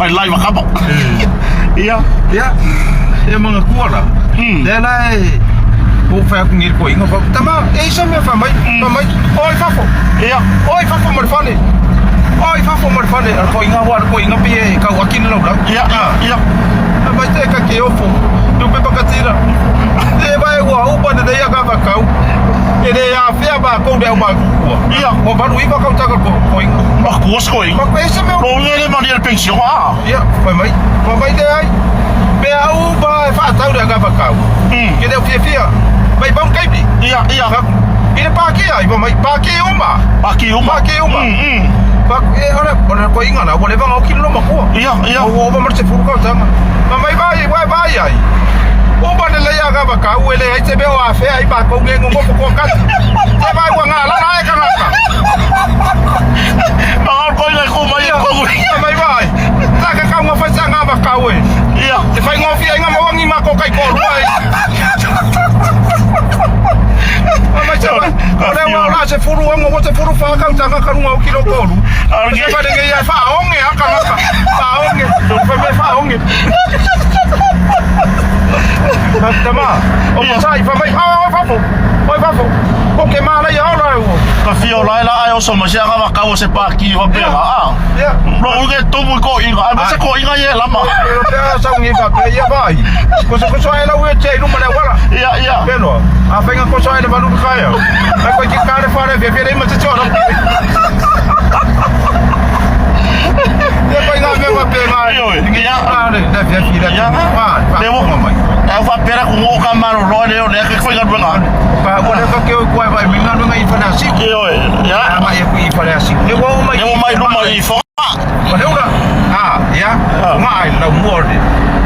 mai lai makapa. Iya. Ya. Ya mga kuala. Dela o fa ngir ko inga fa. Tama, sa me fa mai. Oi fa fo. Iya. Oi fa fo marfane. Oi fa fo marfane. Ko inga war ko inga pie ka wakin lo la. Iya. Mai te ka ke ofo. Tu pe pakatira. De vai wa upa de ya ka va kau. Ele ya fia ba ko de ba ko. Iya. O ba ui ba ka ta ko inga. Mak kuas ko inga. Mak sa me. Ko ngere mari al pension Iya, mai. Mai de ai. Be au ba fa tau de ka va kau. Que deu fia. Vai bom caipi. Iya. Ini pagi ai ba mai pagi uma. Pagi uma. Pak ora ko inga na boleh bang au kilo mako. Iya. O ba marche furu ka tanga. Mai vai ai. O ba de ya ga ba ka uele ai te be o afe ai ba ko ngengo ko ka. Te vai wa ngala na ai ka ngaka. Ba ko le ko mai ko. Mai vai. Ta ka mo fa sanga ba ka we. Iya. Te fai ngofi ai ngama wangi ma ko kai ko ruai. Ora wa la se furu ngo mo te furu fa ka tanga ka runga o kilo ko ru. Ke fa de ya fa onge aka ngaka. Fa onge. Tu fa onge. Tama. O mo sai fa mai. Oi fa fo. O ke mala ya ora o. Ka fio lai la ai o so ma sia ka ka o se pa ki wa pe ha. Ya. Ro ke to mo ko inga. Ai se ko inga ye lama. Pero te sa ngi fa pe ya vai. Ko so ai la we che no mala wala. Iya. Pero a venga ko so ai le balu kaya. Ai ko ki kare fare ve ve ma te chora. Ya ko inga me wa pe mai. Ya. Da ve fi da. Ya. Demo mai. Ai fa pera ku mo ka maro ro le o le ke foi ga duanga. Pa ko le ka ke ko vai mi ngano ngai fa na si. Ya. Ma ya ku i fa na si. Ne wo mai. Ne mo mai lu mai fo. Ma le ora. Ya. Ma ai la morde.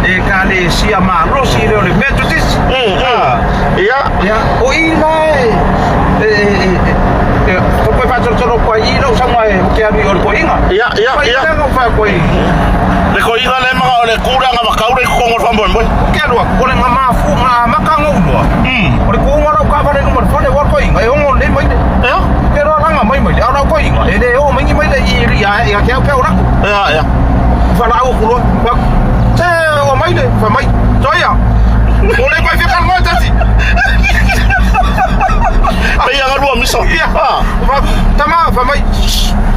E ka le si ama ro si le o le metodis. Ya. O i mai. Ko pa toro ko i lo sang mai ke abi or ko inga. Ya. Ko fa ko i. Le ko inga le ma le kura nga makaure ko ngor fa bon. Ke ro ko le nga mafu nga makango no. O ko ngora ka fa le no mo le war ko inga. E ngor le mai. Ya. Ke ro nga mai ara ko inga. E le o mai mai le i ya ke ora. Ya. Fa la o ko ba. Te o mai le fa mai. Joya. O le mai ficar mo tati. Ai nga ru miso. Ya. Tama fa mai.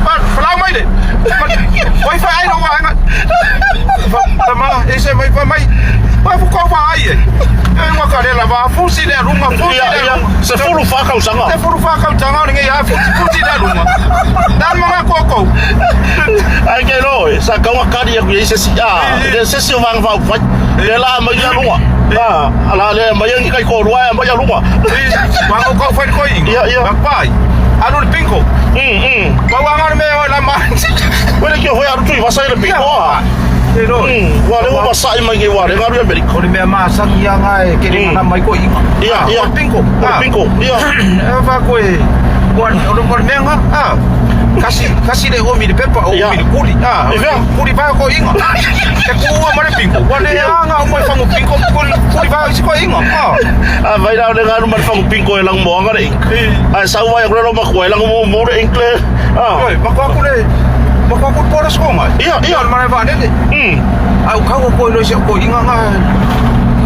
Fa mai le. Wifi ai no wa nga. Tama ese mai fa mai. Ba fu ko va ai. Ai wa ka le la va fu si le runga fu si le. Se fulu fa ka usanga. Se fulu fa ka usanga nge ya fu si le runga. Dan mga koko. Ai ke no, sa ka wa ka dia ku ese si le se si wa va fa. Le la ma ya runga. Ala le ma yang kai ko ruai ma ya runga. Wa ko fa ko ing. Ya. Ba pai. Anu le pinko. Ba wa ngar me la ma. Wele ke ho ya ru tu va sa le pinko. Pero wa le wa sa mai ke wa le ngaru ya beri. Ko me ma sang ya ngai ke ni na mai ko ing. Iya. Pinko. Iya. Va ko e. Ko me nga. Kasi le o mi de pepa o mi de kuli. Kuli va ko inga. Ke ku wa mare pinko. Wa le nga o mai fa mo pinko kuli va si ko inga. Vai la le ngaru mar fa mo pinko e lang mo nga re. Ai sa wa ya lo ma ko lang mo re inkle. Oi, ma ko le Maka ko poras ko nga. Iya. Mana ba dele? Au ka ko lo si ko inga nga.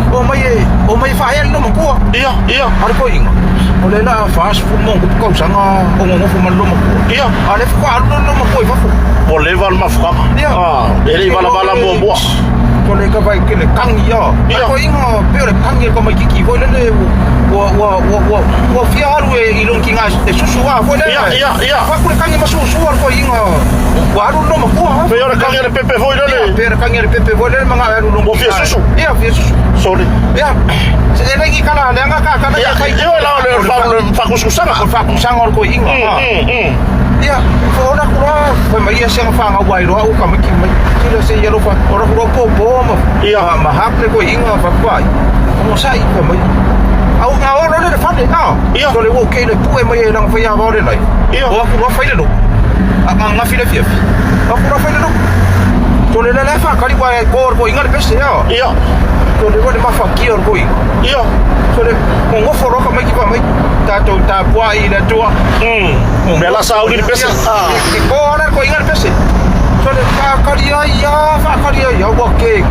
O mai fa el no mo ko. Iya. Ar ko inga. O le la fast food mo ko sanga o mo fu man lo mo ko. Iya. Ale ko ar no mo ko fa fu. O le val ma fa. Ele bala mo mo. Ko le ka vai ke le kang ya. Ko inga pe le kang ko mai ki ko le wo fia aru e ilong kinga e susu wa fo le. Iya. Fa ku le kang ma susu ar ko inga. Wa aru no mo ko. Pe ora kang le pepe foi le. Pe ora kang le pepe foi le manga aru no mo. Fia susu. Iya, fia susu. Sorry. Ya. Se le ngi kala le nga ka ya kai. Yo la le fa ku susanga. Fa ku sanga ko inga. Ya, ko ora ko mai ya sanga fa nga wai ro ka mai ki mai. Tira se yero fa ora ko mo. Iya. Ma hakle ko inga fa kwai. Mo sai ko mai. Au nga ora le fa de ka. Iya. So le wo ke le pu e mai lang fa ya ba le lai. Iya. O ku ro fa le no. Nga fi le fi. O ku ro fa le no. To le le fa ka li wa ko inga le pese ya. Iya. To le wo de ma fa ki or ko inga. Iya. So le mo foro ka mai ki pa mai. Ta to ta bua i le tua. Bela sa o ki pese. Ko ora ko inga le pese. Tole whakaria ia, wa ke.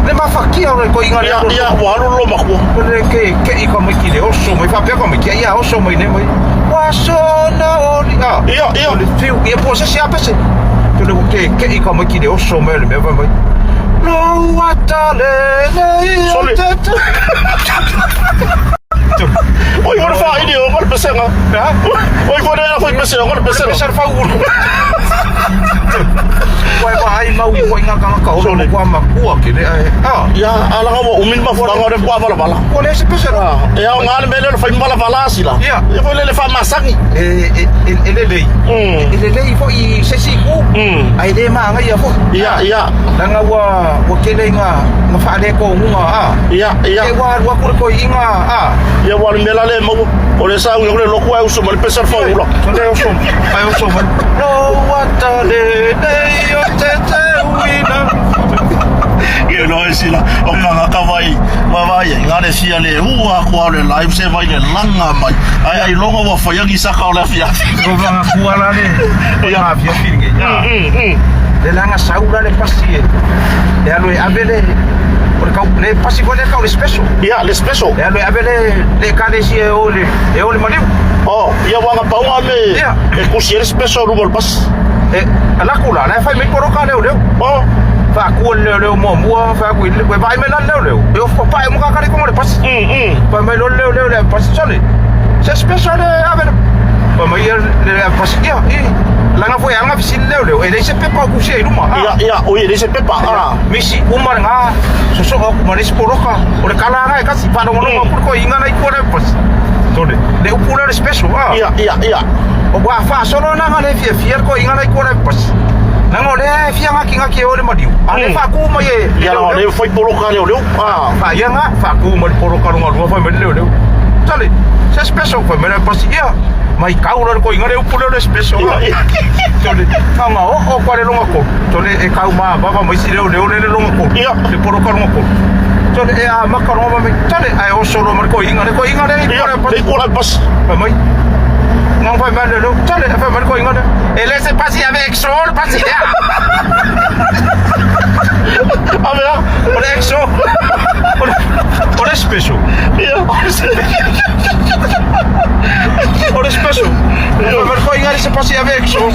Le mafakia ore ko inga le. Ia waru lo makua. Tole ke ka mai ki le oso mai fa pe ko mai ki ia oso mai ne mai. Wa so na ori. Ia. Tole fiu ia po se sia pese. Tole ke ka mai ki le oso mai le me va mai. No watale le. Sole. Oi, vou falar ini, eu vou pensar. Oi, vou dar foi pensar, eu vou pensar. Pensar fa uru. Vai mau i inga kanga ka o ko ma ku ki le. Ya, ala ka mo umin ma fora ngore kwa bala. Ko le se pesara. Ya ngal mele fa mbala bala sila. Ya. E foi le fa masangi. Ele fo i se si ku. Ai le ma nga ia fo. Ya. Langa wa kele nga fa le ko nga. Ya. E wa ko inga. Ya wa mela le mo o le sa ngore lo ku au so mal pesar fa ulo. Le o so. Ai o so. No watale le yo te wina. Ye no sila o kanga kawai. Mawai ngare sia le ua ko le live se vai le langa mai. Ai longo wa fa yangi saka o la fia. Ko vanga kuala le. Ya fia finge. Le langa saula le pasie. Le alo abele. Por kau le pasi ko le kau le special. Ya, le special. Le alo abele le kale si e ole maliu. Oh, ia wanga paua me. E kusiere special rubol pas. Ala kula na fa me poro ka le. Oh, fa ku le mo mo fa ku le vai me la le. Eu fa pa mo ka ka ko le pas. Pa me le pas sole. Se special abele. Pa me le pas ya. Langa foi anga visil le. E se pepa ku se ruma. Ya, oi, ele se pepa. Misi umar nga so ko manis poroka. Ore kala nga ka si pa no ko inga na ko le pas. Tole. Le upula le special. Ya. O wa fa solo na nga le fier ko inga na ko le pas. Nang ole fia nga ki ole madiu. Ale fa ku mo ye. Ya no le foi poloka le. Fa ya nga fa ku mo poroka nga fa me le. Tole. Se special ko me le pas ya. Mai kaura ko inga le upula le special. Tole. Nga o ko le longa ko. Tole e kau ma baba mai si le longa ko. Ya. Le poroka longa ko. Tole e a makaro ma me. Tole ai o solo mar ko inga le ko le pas. Mai. Non fa male lo. Tole fa mar ko inga le. E le se passi avec sol passi. Avea, Ore exo. Ore special. ya. Ore special. Fa mar ko inga le se passi avec sol.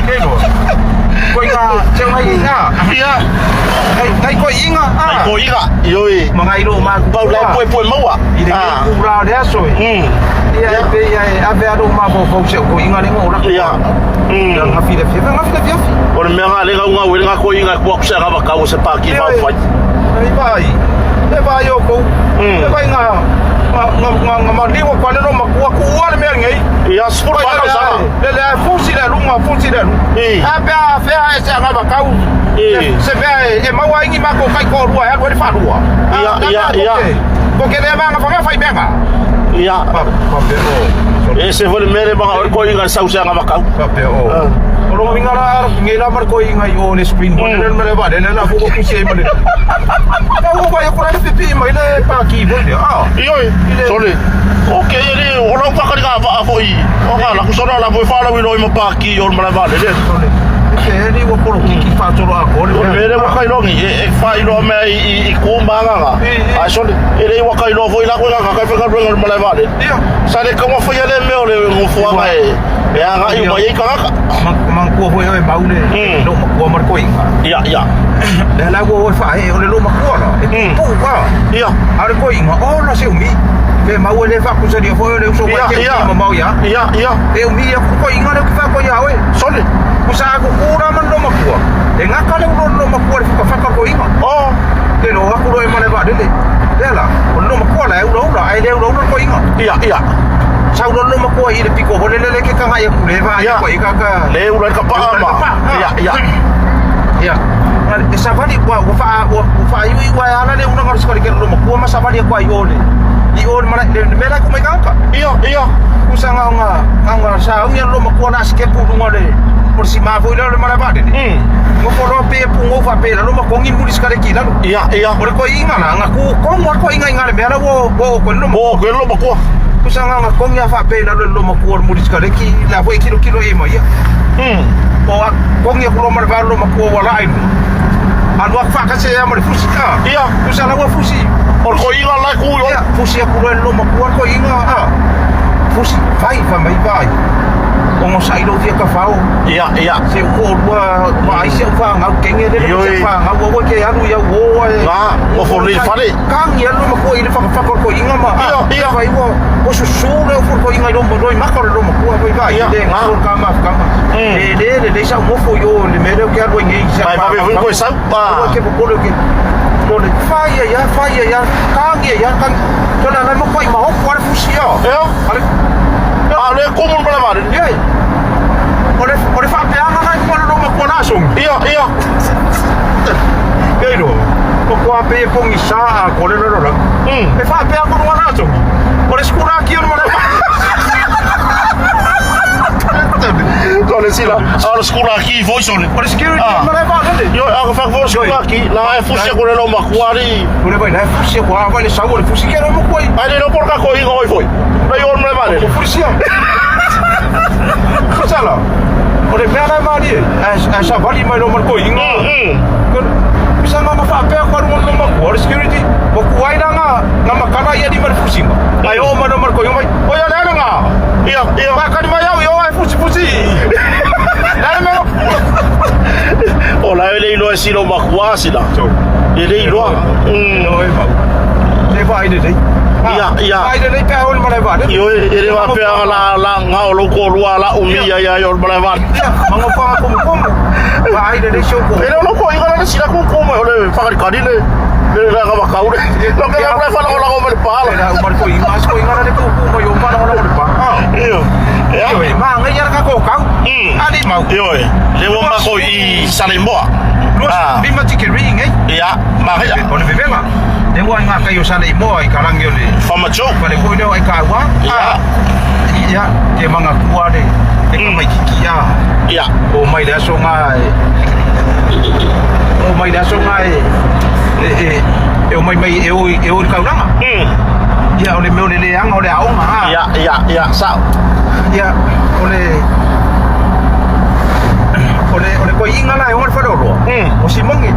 Kelo. Ko inga te mai inga. Ya. Kai ko inga. Ai ko iga, yoi. Mga ilo ma Pau la poe maua. Ide ku ra le aso. Ia pe ia ave ado ma bo se ko inga ni ngora. Ya. Ya ngafile fia. O me nga le nga we nga ko inga ko se nga ba ka o se pa ki fa fa. Ai vai yo ko. Vai nga ma liwa kwa le ma ku wa me ngai. Ya sport pa ka sa. Le fusi le lunga. Ape a fe a se nga ba ka u. Se ve e ma wa ingi ma ko kai ko rua ya ko fa rua. Ya. Ko ke le ma nga fa benga. Ya. E se vole mere ba ko inga sa usa nga ba ka. Papeo. Oro ngara ngela mar ko inga yo ne spring ball le mere ba le na fu ko se male. Ka wo ba yo ko le pipi mai le pa ki bo de. Yoi. Sole. Ok, ele o lo pa ka ga va foi. O ga la ku sora la foi fa la wi no ma pa ki yo ma ba le. Se ni wo ko ki fa toro a ko O mere wa kai longi e fa ilo me I ku ma nga. A sole. Ele wa kai lo foi la ko ga ka fa ka ma ba le. Sa le ko foi ele me o le mo fu nga e. E nga I mai ka ka. Man ko ho e baule. No ma ko mar ko inga. Ya. Le la wo fa e o le lo ma ko la. Pu ka. Ya. Ar ko inga o la se umi. Ve ma wo le fa ku se di fo le so wa ke ma mau ya. Ya. E umi ya ko inga le fa ko ya we. Sole. Kusa ko kura man lo ma ko. E nga ka le lo ma ko fa ko inga. Oh. Ke no aku lo e mane ba dele. Dela. O lo ma ko la e lo ai le lo ko inga. Ya. Sa lo ma ko I le piko le ke ka ya ku le ba ya ko ika ka. Le ulan ka pa ma. Ya. E sa vali wa fa yu wa ala le una ngaro skali ke lo ma ko ma sa vali ko ai ole. I ole mara le mera ko me ka. Iya. Kusa nga sa u ya lo ma ko na ske pu ngole. Por si ma foi le mara ba dele. Ngo ko lo pe pu ngo fa pe lo ma ko ngi muri skali ki la. Iya. Ore ko inga na nga ku ko mo ko inga le mera wo ko lo Mo ko lo ba ko. Kusa nga ko ngi fa pe lo ma ko muri skali ki la foi kilo e mo ya. O kongi ko lo marvalo makua wala inu. Anu fa ka se amar fusi ka. Iya. Tu sala wa fusi. Or ko inga la ku yo. Ya, fusi aku lo makua ko inga. Fusi vai fa mai vai. O mo sai lo dia ka fao. Iya. Se ko wa ai se fa ngau kenge de se fa ngau wo ke anu ya wo. Nga, mo for li fare. Kang ya lo makua ina fa ko inga ma. Iya. Vai wo. O su le for ko inga lo mo makor lo makua vai. De ngau ka ma. De sa mo fo yo le me ke anu ngi sa. Vai ba vun ko sa pa. Ke ko ke. Lo le fa ya kang ya kang. Cho la mo ko ma ho ko fusi yo. Ale Ale komun pala ba? Yay. Ore fa pe anga ngai ko lo mo nasong. Iya. Pero ko ape ko ngisa ko le lo. E fa pe anga ko nasong. Ore skura ki on mo le. Kole sila. Ala skura ki voice on. Ore security mo le ba de. Yo, ako fa voice skura ki. La e fusi ko le lo makuari. Ore ba na fusi ko ava le sa ore fusi ke no mo koi. Ai no por ka ko inga oi foi. Na yo me ba de. Fusi. Sala. Ore pe ana ma di. Sa bali mai no mo koi inga. Bisa ngama fa pe ko mo no mo security. Ko kuai na nga makana ya di mar fusi nga. Ayo mo no mo koi mai. O ya na nga. Iya. Ba ka di ma yo ai fusi. Na me. O la ele no si lo makuasi la. Ele lo. Le ba ide dei. Iya. Ai de pe on ma le ba. Yo ele va pe la ngao lo ko lo la umia ya yo ba ba. Mango pa ko. Ba ai de shoko. Ele lo ko inga la sila ko mo le fa ka di le. Le la ka ba ka ure. Lo que ya fa la ko me pa la. Era umar ko inga ko inga de ko mo yo ma la ko pa. Iyo. Ya. Yo ma ngai ya ka ko ka. Ali mau. Yo. Le wo ma ko I Salemboa. Di ma tiki ring Ya, ma ya. On vivema. De wa nga ka yo sale mo ai karang yo le. Fama cho. Pale ko no ai ka wa. Ya, ke manga kuare. De ka mai kiki ya. Ya. O mai da so ngai. O mai da so ngai. O mai e o ka ranga. Ya, ole me ole le anga ole au ma. Ya, sao. Ya, ole ko inga na ngon fa do. O si mongi.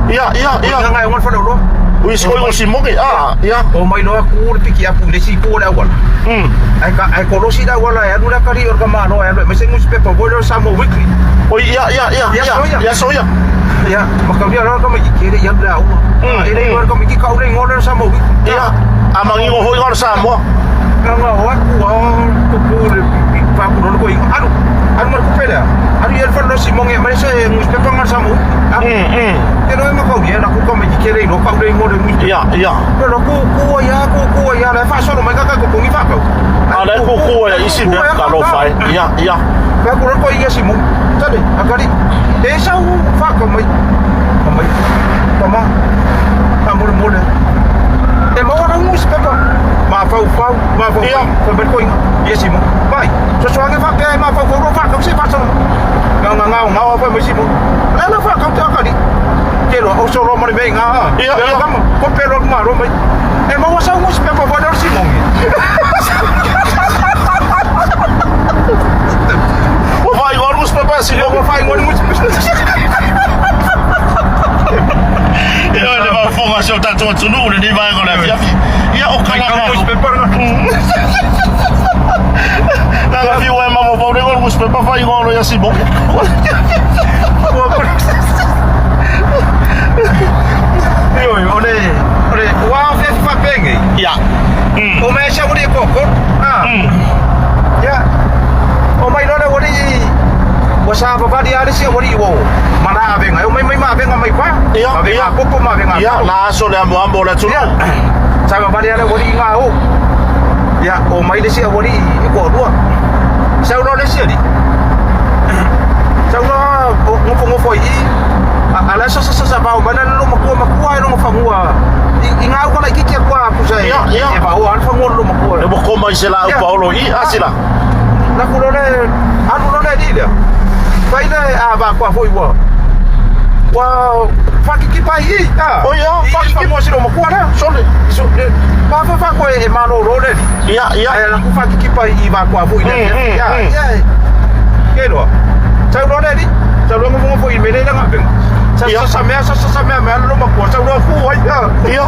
Ya. Nga ngon fa do. Wis ko si mogi. Ya. O mai no aku piki aku le si ko la wala. Ai ko lo si da wala ya dura kari or kama no ya me se ngus pe po bodo samo weekly. Oh ya. Ya soya. Ya, makau dia ra kama ikere ya da u. Ele ngor kama ki ka ure ngor samo weekly. Ya. Amangi ngo hoi ngor samo. Nga wa ku pa ku no ko inga. Anu mar ku peda. Anu ya fa lo si mongi me se ngus pe pa ngar samo. Pero e makau dia na ku kama ikere no ka ure ngor ngus. Ya. Pero ku ya la fa so no mai ka ko ngi fa ka. Ada ko ya isi be ka lo fai. Ya. Ka ku ko iya si mo. Tadi akari. Desa fa ka mai. Tama. Amor mole. E mo na ngus pe pa. Ma fa. Iya. Ko ber ko iya si mo. Vai. So anga fa ka ma fa ka si fa so. Ngau fa mo si mo. La fa ka ta akari. Kero o so ro mo be nga. Iya. Ko pero ma ro mai. E mo sa ngus pe pa fa do si mo. Vai ngor mus pa si Yo mo. fa ngor ngus. Yo le va fonga so ta to tunu ni vai ngor la. Ya o kala ka. Ngus pe pa. Na vi o mama vou ngor mus pa vai ngor ya si mo. Yo, ole, wa fe fa penge. Ya. O me sha uri koko. Ya. O mai no le uri. O sa ba di ari si uri wo. Mana benga, o mai ma benga mai kwa. Ya. Benga koko ma benga. Ya, la so le ambo la tunu. Sa ba di ari uri nga o. Ya, o mai de si uri ko dua. Sa no le si di. Sa no ngofo i. Ala so ba bana lo makua lo mafamua. Inga ko la kiki kwa kusai. E ba o alfa ngolo makua. E mo ko mai se la Paulo I asila. Na ko le anu no le dia. Vai na ba kwa foi wo. Wa fa kiki pa I. Oh ya, fa mo si lo makua na. Sole. So fa ko e mano ro le. Ya. Na ko fa kiki pa I ba kwa foi. Ya. Kero. sa mea lo makua sa ua ku ai. Ia.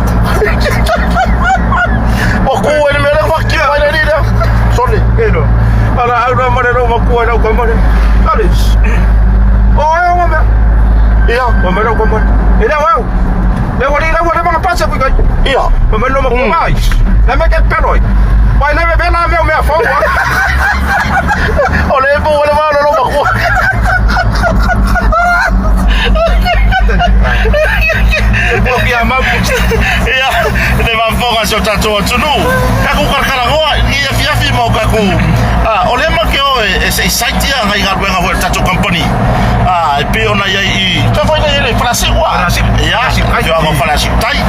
Wa ku ele mele fakki mai ni dah. Sorry. Eno. Ala au na mare lo makua na ka mare. Alis. Oh, ai wa mea. Ia. Wa mare ko mare. Ina wa. Le wa ni la wa ma pasa ku kai. Ia. Wa mare lo makua mai. Na me ke peroi. Vai na me na me fa wa. Ole bu ole ma lo makua. Ia mapu. Ia, ne va foga so tato tunu. Ka ku karkara hoa, ia fiafi mo ka ku. Ole ma ke o e se site ia ngai ga wenga ho tato company. E pe ona ia I. Ka foi nei frase wa. Ia, yo hago frase tai.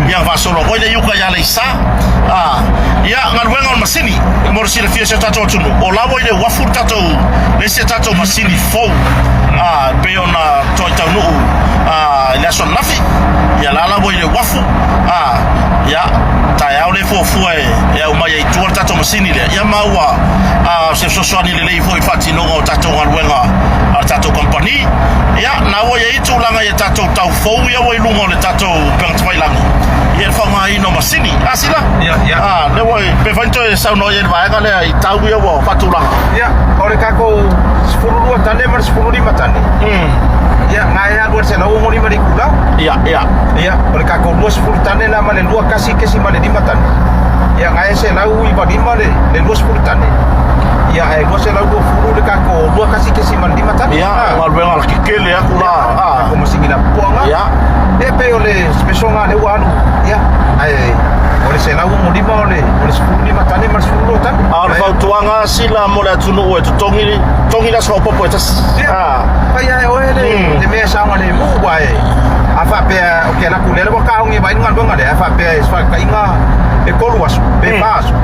Ia va solo ko le yuka ya le sa. Ia ngal wenga on masini. Mo si le fia so tato tunu. O la wo ile wafu tato. Le se tato masini fo. Pe ona toi tau no. Ina so nafi. Ya lala bo ile wafu ya ta le fofu ya uma ya tu tato masini le ya maua se so ni le foi fati no tato ngalwenga tato company ya na wo ya itu langa ya tato tau fo ya wo lungo le tato peng tfai lang ya fa mai no masini asila ya le wo pe fanto sa no ya va ga le tau ya wo fatu lang ya ore ka ko 10 tane mar 10 tane ya ngaya dua sena umur 5 kula ya ore ka ko 10 tane la male dua kasih ke si male 5 tane ya ngaya sena u iba 5 le 10 tane ya ai dua sena dua furu de ka ko dua kasih ke si male 5 tane ya ngal bengal kikele ya kula ko masingina puanga ya pe ole spesonga le wanu ya ai ore sena umur 5 le 10 tane mar 10 tane fa tuanga sila mo la tunu o tongi la so popo tas ai oi le me sa ngale mu wai afa pe o ke la kulele bo ka ngi bai ngal ngale afa pe sfa ka inga e kolu waso pe paso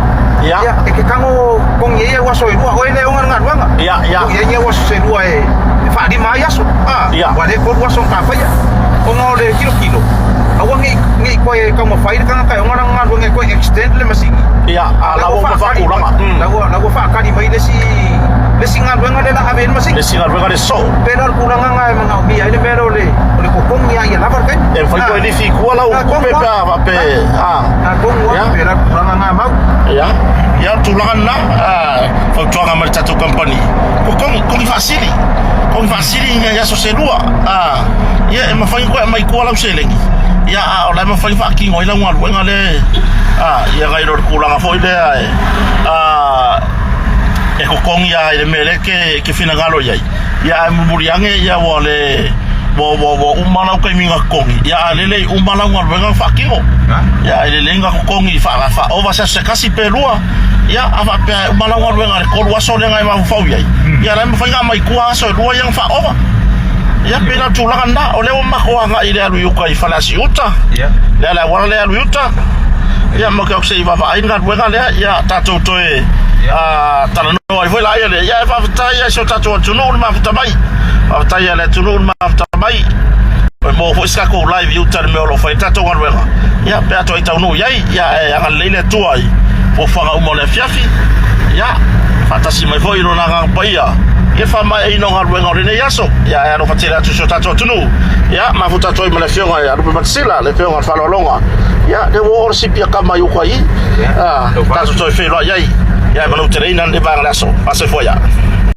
ya e ke kango kong ye waso e lua oi le ngal ngal ya ye waso se lua e fa di ma yaso wale kolu waso ka fa ya o ngole kilo awang ngi ko e ka mo fa ida ka ka ngal ngal ngi ko extend le masing ya la wo fa kurang la wo fa ka di mai le si ngal wenga le la aben masing le singal wenga le so pero kurang nga mga ubi ay pero le kokong ya ya labar kan e fa ko ni fi ko la ko pe pa pe kong wa pero kurang nga mau ya tulangan na fa tuanga mar tato company kokong fasili nya ya so se lua ya ma fa ko mai ko la selengi ya ola ma fa ki ngoi la ngal wenga le ya ga ro kurang fo ile e kokong ya ile mele ke fina galo ya muriange ya wole wo umala ko minga kongi ya lele umala ngal wenga fakingo ya ile nga kokongi fa ova sa kasi pelua ya ava pe umala ngal wenga ko waso le ngai ma fa ya la ma fa mai kuwa so lua yang fa ova ya pena tulanga ole o mako nga ile alu yuka ifalasi uta la wala le alu uta ya mo ka se iba fa inga wenga le ya tato toe tala no ai foi la ele ya fa ya so tato tunu ma fa mai fa ya le tunu ma fa mai mo fo ska ko live you tell me all of it tato ngal wenga ya pe ato ita no ya ngal leile tu ai fo fa mo le fiafi ya fatasi mai foi no nga paia ke fa mai no ngal wenga rene yaso ya no fatela tu so tato tunu ya ma fu tato i mo le fionga ya ru matsila le fionga fa longa ya de wo si pia kama yu kwa tato to fe lo ya manu treina de banglaso pase foya